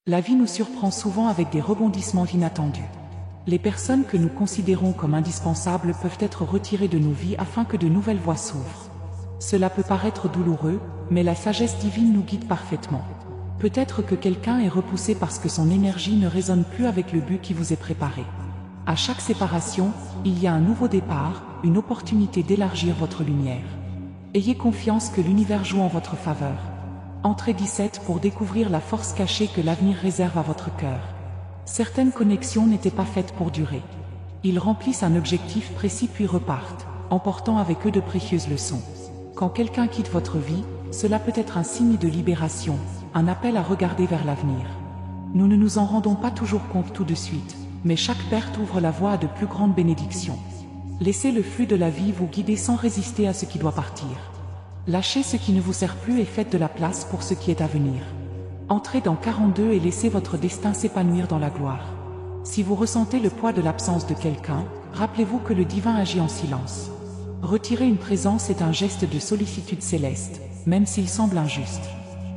La vie nous surprend souvent avec des rebondissements inattendus. Les personnes que nous considérons comme indispensables peuvent être retirées de nos vies afin que de nouvelles voies s'ouvrent. Cela peut paraître douloureux, mais la sagesse divine nous guide parfaitement. Peut-être que quelqu'un est repoussé parce que son énergie ne résonne plus avec le but qui vous est préparé. À chaque séparation, il y a un nouveau départ, une opportunité d'élargir votre lumière. Ayez confiance que l'univers joue en votre faveur. Entrez 17 pour découvrir la force cachée que l'avenir réserve à votre cœur. Certaines connexions n'étaient pas faites pour durer. Ils remplissent un objectif précis puis repartent, emportant avec eux de précieuses leçons. Quand quelqu'un quitte votre vie, cela peut être un signe de libération, un appel à regarder vers l'avenir. Nous ne nous en rendons pas toujours compte tout de suite, mais chaque perte ouvre la voie à de plus grandes bénédictions. Laissez le flux de la vie vous guider sans résister à ce qui doit partir. Lâchez ce qui ne vous sert plus et faites de la place pour ce qui est à venir. Entrez dans 42 et laissez votre destin s'épanouir dans la gloire. Si vous ressentez le poids de l'absence de quelqu'un, rappelez-vous que le divin agit en silence. Retirer une présence est un geste de sollicitude céleste, même s'il semble injuste.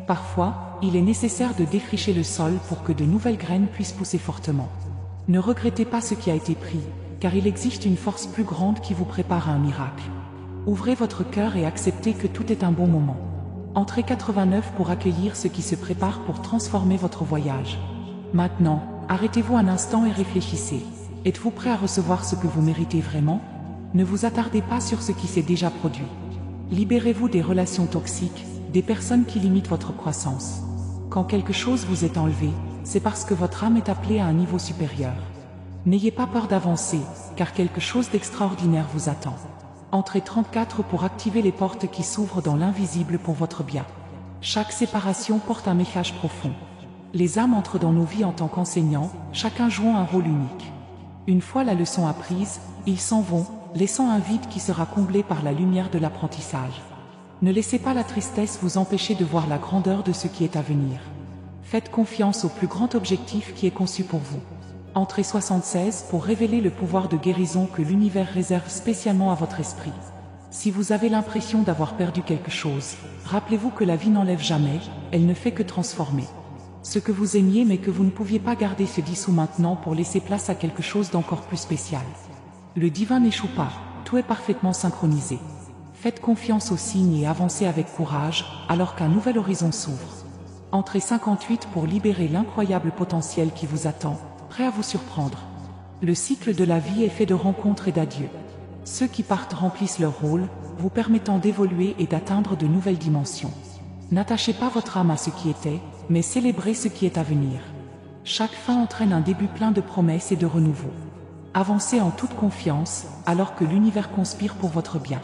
Parfois, il est nécessaire de défricher le sol pour que de nouvelles graines puissent pousser fortement. Ne regrettez pas ce qui a été pris, car il existe une force plus grande qui vous prépare à un miracle. Ouvrez votre cœur et acceptez que tout est un bon moment. Entrez 89 pour accueillir ce qui se prépare pour transformer votre voyage. Maintenant, arrêtez-vous un instant et réfléchissez. Êtes-vous prêt à recevoir ce que vous méritez vraiment? Ne vous attardez pas sur ce qui s'est déjà produit. Libérez-vous des relations toxiques, des personnes qui limitent votre croissance. Quand quelque chose vous est enlevé, c'est parce que votre âme est appelée à un niveau supérieur. N'ayez pas peur d'avancer, car quelque chose d'extraordinaire vous attend. Entrez 34 pour activer les portes qui s'ouvrent dans l'invisible pour votre bien. Chaque séparation porte un message profond. Les âmes entrent dans nos vies en tant qu'enseignants, chacun jouant un rôle unique. Une fois la leçon apprise, ils s'en vont, laissant un vide qui sera comblé par la lumière de l'apprentissage. Ne laissez pas la tristesse vous empêcher de voir la grandeur de ce qui est à venir. Faites confiance au plus grand objectif qui est conçu pour vous. Entrez 76 pour révéler le pouvoir de guérison que l'univers réserve spécialement à votre esprit. Si vous avez l'impression d'avoir perdu quelque chose, rappelez-vous que la vie n'enlève jamais, elle ne fait que transformer. Ce que vous aimiez mais que vous ne pouviez pas garder se dissout maintenant pour laisser place à quelque chose d'encore plus spécial. Le divin n'échoue pas, tout est parfaitement synchronisé. Faites confiance aux signes et avancez avec courage, alors qu'un nouvel horizon s'ouvre. Entrez 58 pour libérer l'incroyable potentiel qui vous attend, prêt à vous surprendre. Le cycle de la vie est fait de rencontres et d'adieux. Ceux qui partent remplissent leur rôle, vous permettant d'évoluer et d'atteindre de nouvelles dimensions. N'attachez pas votre âme à ce qui était, mais célébrez ce qui est à venir. Chaque fin entraîne un début plein de promesses et de renouveau. Avancez en toute confiance, alors que l'univers conspire pour votre bien.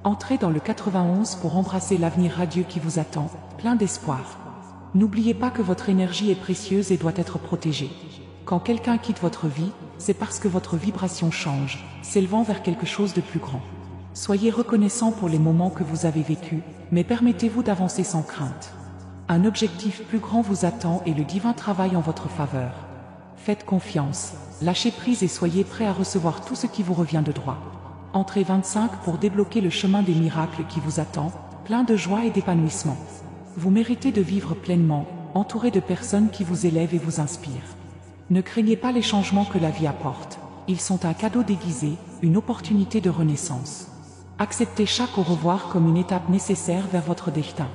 Entrez dans le 91 pour embrasser l'avenir radieux qui vous attend, plein d'espoir. N'oubliez pas que votre énergie est précieuse et doit être protégée. Quand quelqu'un quitte votre vie, c'est parce que votre vibration change, s'élevant vers quelque chose de plus grand. Soyez reconnaissant pour les moments que vous avez vécus, mais permettez-vous d'avancer sans crainte. Un objectif plus grand vous attend et le divin travaille en votre faveur. Faites confiance, lâchez prise et soyez prêts à recevoir tout ce qui vous revient de droit. Entrez 25 pour débloquer le chemin des miracles qui vous attend, plein de joie et d'épanouissement. Vous méritez de vivre pleinement, entouré de personnes qui vous élèvent et vous inspirent. Ne craignez pas les changements que la vie apporte. Ils sont un cadeau déguisé, une opportunité de renaissance. Acceptez chaque au revoir comme une étape nécessaire vers votre destin.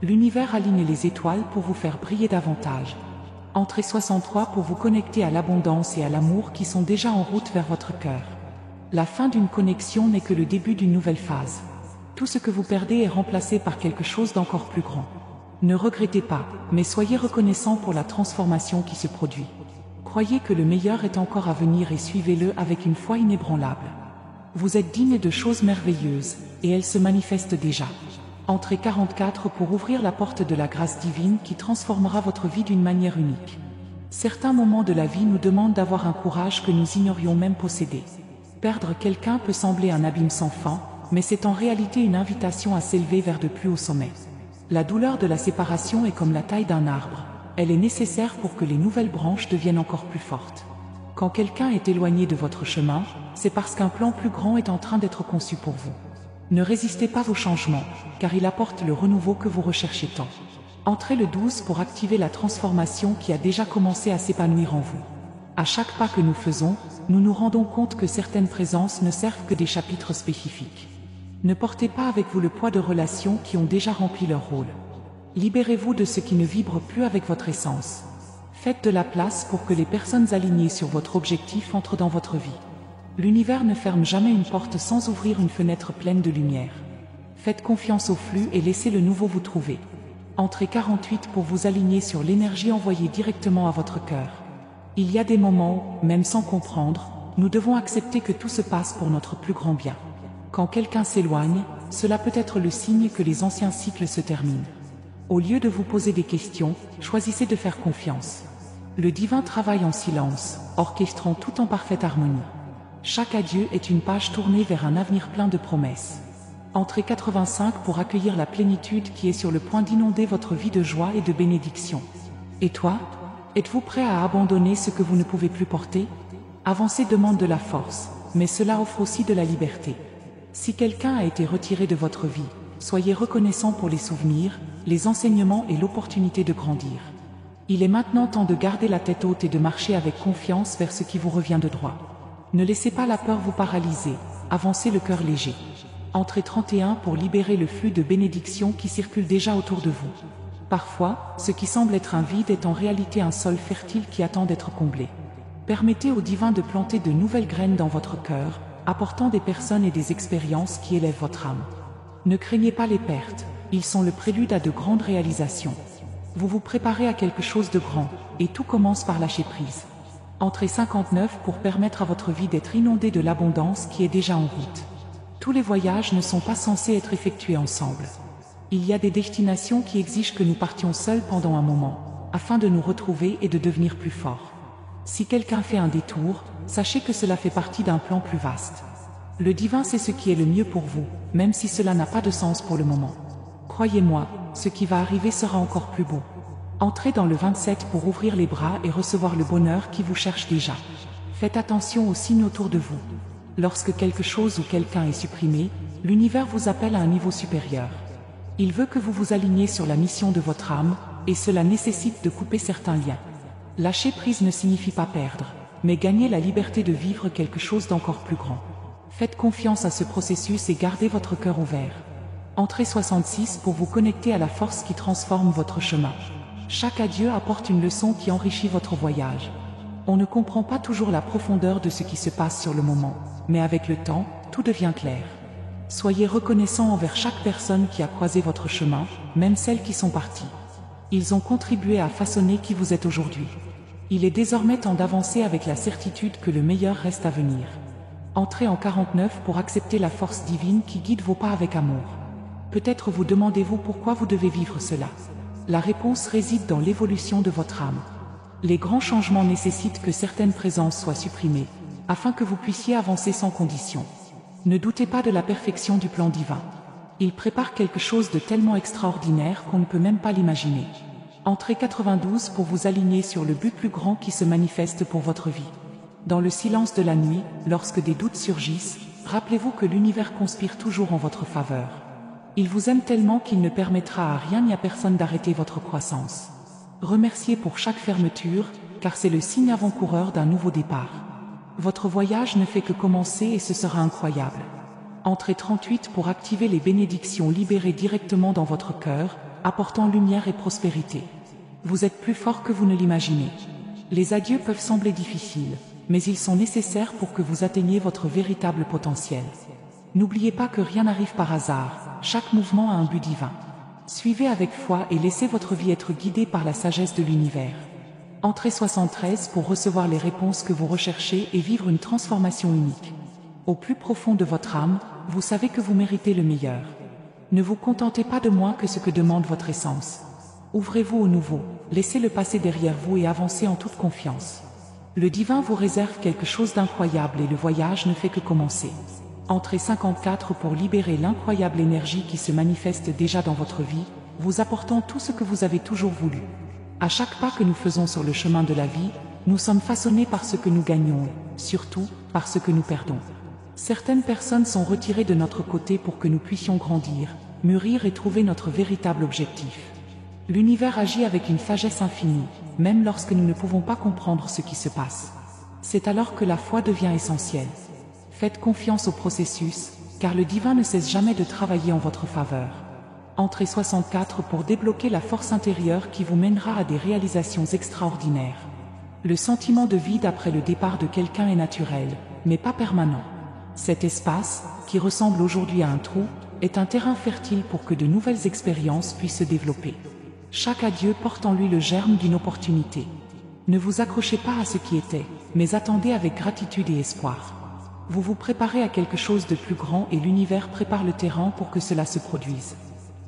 L'univers aligne les étoiles pour vous faire briller davantage. Entrez 63 pour vous connecter à l'abondance et à l'amour qui sont déjà en route vers votre cœur. La fin d'une connexion n'est que le début d'une nouvelle phase. Tout ce que vous perdez est remplacé par quelque chose d'encore plus grand. Ne regrettez pas, mais soyez reconnaissant pour la transformation qui se produit. Croyez que le meilleur est encore à venir et suivez-le avec une foi inébranlable. Vous êtes digne de choses merveilleuses, et elles se manifestent déjà. Entrez 44 pour ouvrir la porte de la grâce divine qui transformera votre vie d'une manière unique. Certains moments de la vie nous demandent d'avoir un courage que nous ignorions même posséder. Perdre quelqu'un peut sembler un abîme sans fin, mais c'est en réalité une invitation à s'élever vers de plus hauts sommets. La douleur de la séparation est comme la taille d'un arbre. Elle est nécessaire pour que les nouvelles branches deviennent encore plus fortes. Quand quelqu'un est éloigné de votre chemin, c'est parce qu'un plan plus grand est en train d'être conçu pour vous. Ne résistez pas aux changements, car il apporte le renouveau que vous recherchez tant. Entrez le 12 pour activer la transformation qui a déjà commencé à s'épanouir en vous. À chaque pas que nous faisons, nous nous rendons compte que certaines présences ne servent que des chapitres spécifiques. Ne portez pas avec vous le poids de relations qui ont déjà rempli leur rôle. Libérez-vous de ce qui ne vibre plus avec votre essence. Faites de la place pour que les personnes alignées sur votre objectif entrent dans votre vie. L'univers ne ferme jamais une porte sans ouvrir une fenêtre pleine de lumière. Faites confiance au flux et laissez le nouveau vous trouver. Entrez 48 pour vous aligner sur l'énergie envoyée directement à votre cœur. Il y a des moments, même sans comprendre, nous devons accepter que tout se passe pour notre plus grand bien. Quand quelqu'un s'éloigne, cela peut être le signe que les anciens cycles se terminent. Au lieu de vous poser des questions, choisissez de faire confiance. Le divin travaille en silence, orchestrant tout en parfaite harmonie. Chaque adieu est une page tournée vers un avenir plein de promesses. Entrez 85 pour accueillir la plénitude qui est sur le point d'inonder votre vie de joie et de bénédiction. Et toi, êtes-vous prêt à abandonner ce que vous ne pouvez plus porter? Avancer demande de la force, mais cela offre aussi de la liberté. Si quelqu'un a été retiré de votre vie, soyez reconnaissant pour les souvenirs, les enseignements et l'opportunité de grandir. Il est maintenant temps de garder la tête haute et de marcher avec confiance vers ce qui vous revient de droit. Ne laissez pas la peur vous paralyser, avancez le cœur léger. Entrez 31 pour libérer le flux de bénédictions qui circule déjà autour de vous. Parfois, ce qui semble être un vide est en réalité un sol fertile qui attend d'être comblé. Permettez au divin de planter de nouvelles graines dans votre cœur, apportant des personnes et des expériences qui élèvent votre âme. Ne craignez pas les pertes, ils sont le prélude à de grandes réalisations. Vous vous préparez à quelque chose de grand, et tout commence par lâcher prise. Entrez 59 pour permettre à votre vie d'être inondée de l'abondance qui est déjà en route. Tous les voyages ne sont pas censés être effectués ensemble. Il y a des destinations qui exigent que nous partions seuls pendant un moment, afin de nous retrouver et de devenir plus forts. Si quelqu'un fait un détour, sachez que cela fait partie d'un plan plus vaste. Le divin sait ce qui est le mieux pour vous, même si cela n'a pas de sens pour le moment. Croyez-moi, ce qui va arriver sera encore plus beau. Entrez dans le 27 pour ouvrir les bras et recevoir le bonheur qui vous cherche déjà. Faites attention aux signes autour de vous. Lorsque quelque chose ou quelqu'un est supprimé, l'univers vous appelle à un niveau supérieur. Il veut que vous vous aligniez sur la mission de votre âme, et cela nécessite de couper certains liens. Lâcher prise ne signifie pas perdre, mais gagner la liberté de vivre quelque chose d'encore plus grand. Faites confiance à ce processus et gardez votre cœur ouvert. Entrez 66 pour vous connecter à la force qui transforme votre chemin. Chaque adieu apporte une leçon qui enrichit votre voyage. On ne comprend pas toujours la profondeur de ce qui se passe sur le moment, mais avec le temps, tout devient clair. Soyez reconnaissant envers chaque personne qui a croisé votre chemin, même celles qui sont parties. Ils ont contribué à façonner qui vous êtes aujourd'hui. Il est désormais temps d'avancer avec la certitude que le meilleur reste à venir. Entrez en 49 pour accepter la force divine qui guide vos pas avec amour. Peut-être vous demandez-vous pourquoi vous devez vivre cela. La réponse réside dans l'évolution de votre âme. Les grands changements nécessitent que certaines présences soient supprimées, afin que vous puissiez avancer sans condition. Ne doutez pas de la perfection du plan divin. Il prépare quelque chose de tellement extraordinaire qu'on ne peut même pas l'imaginer. Entrez 92 pour vous aligner sur le but plus grand qui se manifeste pour votre vie. Dans le silence de la nuit, lorsque des doutes surgissent, rappelez-vous que l'univers conspire toujours en votre faveur. Il vous aime tellement qu'il ne permettra à rien ni à personne d'arrêter votre croissance. Remerciez pour chaque fermeture, car c'est le signe avant-coureur d'un nouveau départ. Votre voyage ne fait que commencer et ce sera incroyable. Entrez 38 pour activer les bénédictions libérées directement dans votre cœur, apportant lumière et prospérité. Vous êtes plus fort que vous ne l'imaginez. Les adieux peuvent sembler difficiles, mais ils sont nécessaires pour que vous atteigniez votre véritable potentiel. N'oubliez pas que rien n'arrive par hasard, chaque mouvement a un but divin. Suivez avec foi et laissez votre vie être guidée par la sagesse de l'univers. Entrez 73 pour recevoir les réponses que vous recherchez et vivre une transformation unique. Au plus profond de votre âme, vous savez que vous méritez le meilleur. Ne vous contentez pas de moins que ce que demande votre essence. Ouvrez-vous au nouveau, laissez le passé derrière vous et avancez en toute confiance. Le divin vous réserve quelque chose d'incroyable et le voyage ne fait que commencer. Entrez 54 pour libérer l'incroyable énergie qui se manifeste déjà dans votre vie, vous apportant tout ce que vous avez toujours voulu. À chaque pas que nous faisons sur le chemin de la vie, nous sommes façonnés par ce que nous gagnons, surtout par ce que nous perdons. Certaines personnes sont retirées de notre côté pour que nous puissions grandir, mûrir et trouver notre véritable objectif. L'univers agit avec une sagesse infinie, même lorsque nous ne pouvons pas comprendre ce qui se passe. C'est alors que la foi devient essentielle. Faites confiance au processus, car le divin ne cesse jamais de travailler en votre faveur. Entrez 64 pour débloquer la force intérieure qui vous mènera à des réalisations extraordinaires. Le sentiment de vide après le départ de quelqu'un est naturel, mais pas permanent. Cet espace, qui ressemble aujourd'hui à un trou, est un terrain fertile pour que de nouvelles expériences puissent se développer. Chaque adieu porte en lui le germe d'une opportunité. Ne vous accrochez pas à ce qui était, mais attendez avec gratitude et espoir. Vous vous préparez à quelque chose de plus grand et l'univers prépare le terrain pour que cela se produise.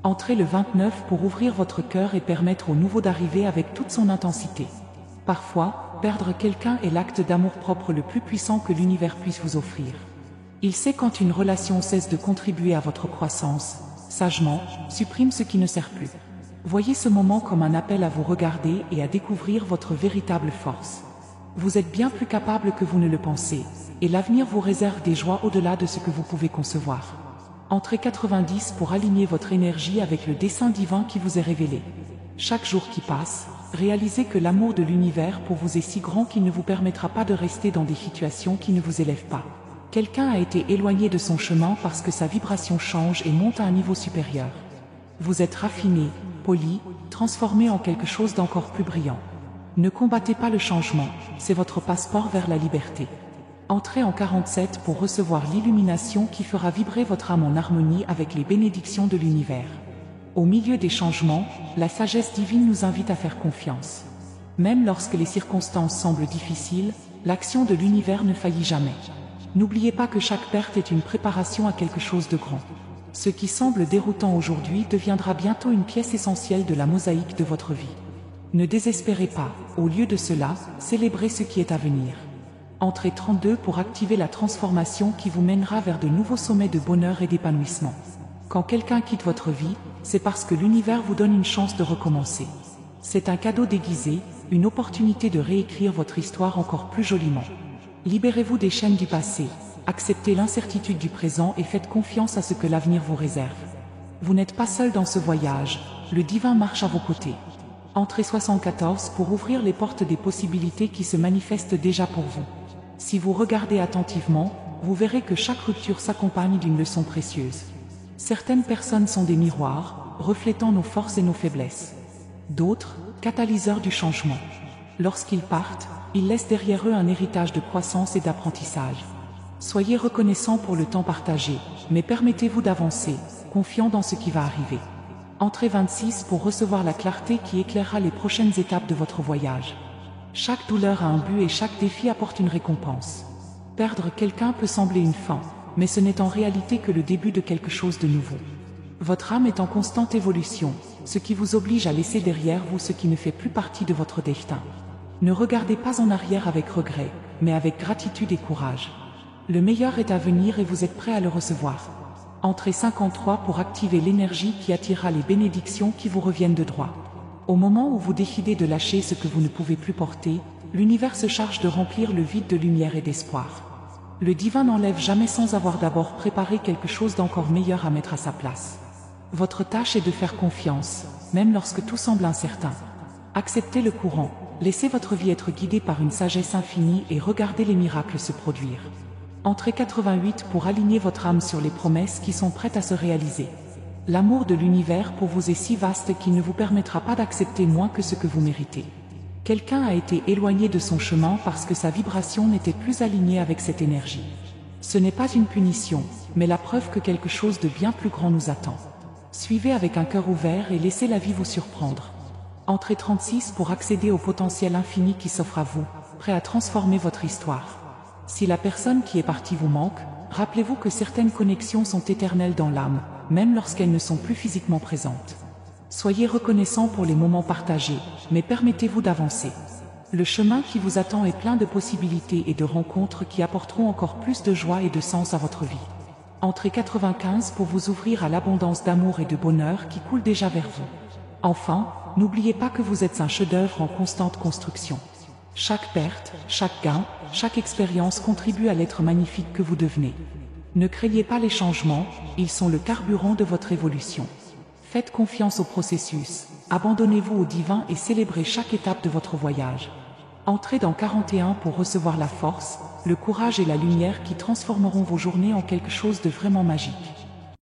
Entrez le 29 pour ouvrir votre cœur et permettre au nouveau d'arriver avec toute son intensité. Parfois, perdre quelqu'un est l'acte d'amour-propre le plus puissant que l'univers puisse vous offrir. Il sait quand une relation cesse de contribuer à votre croissance, sagement, supprime ce qui ne sert plus. Voyez ce moment comme un appel à vous regarder et à découvrir votre véritable force. Vous êtes bien plus capable que vous ne le pensez, et l'avenir vous réserve des joies au-delà de ce que vous pouvez concevoir. Entrez 90 pour aligner votre énergie avec le dessein divin qui vous est révélé. Chaque jour qui passe, réalisez que l'amour de l'univers pour vous est si grand qu'il ne vous permettra pas de rester dans des situations qui ne vous élèvent pas. Quelqu'un a été éloigné de son chemin parce que sa vibration change et monte à un niveau supérieur. Vous êtes raffiné, poli, transformé en quelque chose d'encore plus brillant. Ne combattez pas le changement, c'est votre passeport vers la liberté. Entrez en 47 pour recevoir l'illumination qui fera vibrer votre âme en harmonie avec les bénédictions de l'univers. Au milieu des changements, la sagesse divine nous invite à faire confiance. Même lorsque les circonstances semblent difficiles, l'action de l'univers ne faillit jamais. N'oubliez pas que chaque perte est une préparation à quelque chose de grand. Ce qui semble déroutant aujourd'hui deviendra bientôt une pièce essentielle de la mosaïque de votre vie. Ne désespérez pas, au lieu de cela, célébrez ce qui est à venir. Entrez 32 pour activer la transformation qui vous mènera vers de nouveaux sommets de bonheur et d'épanouissement. Quand quelqu'un quitte votre vie, c'est parce que l'univers vous donne une chance de recommencer. C'est un cadeau déguisé, une opportunité de réécrire votre histoire encore plus joliment. Libérez-vous des chaînes du passé. Acceptez l'incertitude du présent et faites confiance à ce que l'avenir vous réserve. Vous n'êtes pas seul dans ce voyage, le divin marche à vos côtés. Entrez 74 pour ouvrir les portes des possibilités qui se manifestent déjà pour vous. Si vous regardez attentivement, vous verrez que chaque rupture s'accompagne d'une leçon précieuse. Certaines personnes sont des miroirs, reflétant nos forces et nos faiblesses. D'autres, catalyseurs du changement. Lorsqu'ils partent, ils laissent derrière eux un héritage de croissance et d'apprentissage. Soyez reconnaissants pour le temps partagé, mais permettez-vous d'avancer, confiant dans ce qui va arriver. Entrez 26 pour recevoir la clarté qui éclairera les prochaines étapes de votre voyage. Chaque douleur a un but et chaque défi apporte une récompense. Perdre quelqu'un peut sembler une fin, mais ce n'est en réalité que le début de quelque chose de nouveau. Votre âme est en constante évolution, ce qui vous oblige à laisser derrière vous ce qui ne fait plus partie de votre destin. Ne regardez pas en arrière avec regret, mais avec gratitude et courage. Le meilleur est à venir et vous êtes prêt à le recevoir. Entrez 53 pour activer l'énergie qui attirera les bénédictions qui vous reviennent de droit. Au moment où vous décidez de lâcher ce que vous ne pouvez plus porter, l'univers se charge de remplir le vide de lumière et d'espoir. Le divin n'enlève jamais sans avoir d'abord préparé quelque chose d'encore meilleur à mettre à sa place. Votre tâche est de faire confiance, même lorsque tout semble incertain. Acceptez le courant, laissez votre vie être guidée par une sagesse infinie et regardez les miracles se produire. Entrez 88 pour aligner votre âme sur les promesses qui sont prêtes à se réaliser. L'amour de l'univers pour vous est si vaste qu'il ne vous permettra pas d'accepter moins que ce que vous méritez. Quelqu'un a été éloigné de son chemin parce que sa vibration n'était plus alignée avec cette énergie. Ce n'est pas une punition, mais la preuve que quelque chose de bien plus grand nous attend. Suivez avec un cœur ouvert et laissez la vie vous surprendre. Entrez 36 pour accéder au potentiel infini qui s'offre à vous, prêt à transformer votre histoire. Si la personne qui est partie vous manque, rappelez-vous que certaines connexions sont éternelles dans l'âme, même lorsqu'elles ne sont plus physiquement présentes. Soyez reconnaissants pour les moments partagés, mais permettez-vous d'avancer. Le chemin qui vous attend est plein de possibilités et de rencontres qui apporteront encore plus de joie et de sens à votre vie. Entrez 95 pour vous ouvrir à l'abondance d'amour et de bonheur qui coule déjà vers vous. Enfin, n'oubliez pas que vous êtes un chef-d'œuvre en constante construction. Chaque perte, chaque gain, chaque expérience contribue à l'être magnifique que vous devenez. Ne craignez pas les changements, ils sont le carburant de votre évolution. Faites confiance au processus, Abandonnez-vous au divin et célébrez chaque étape de votre voyage. Entrez dans 41 pour recevoir la force, le courage et la lumière qui transformeront vos journées en quelque chose de vraiment magique.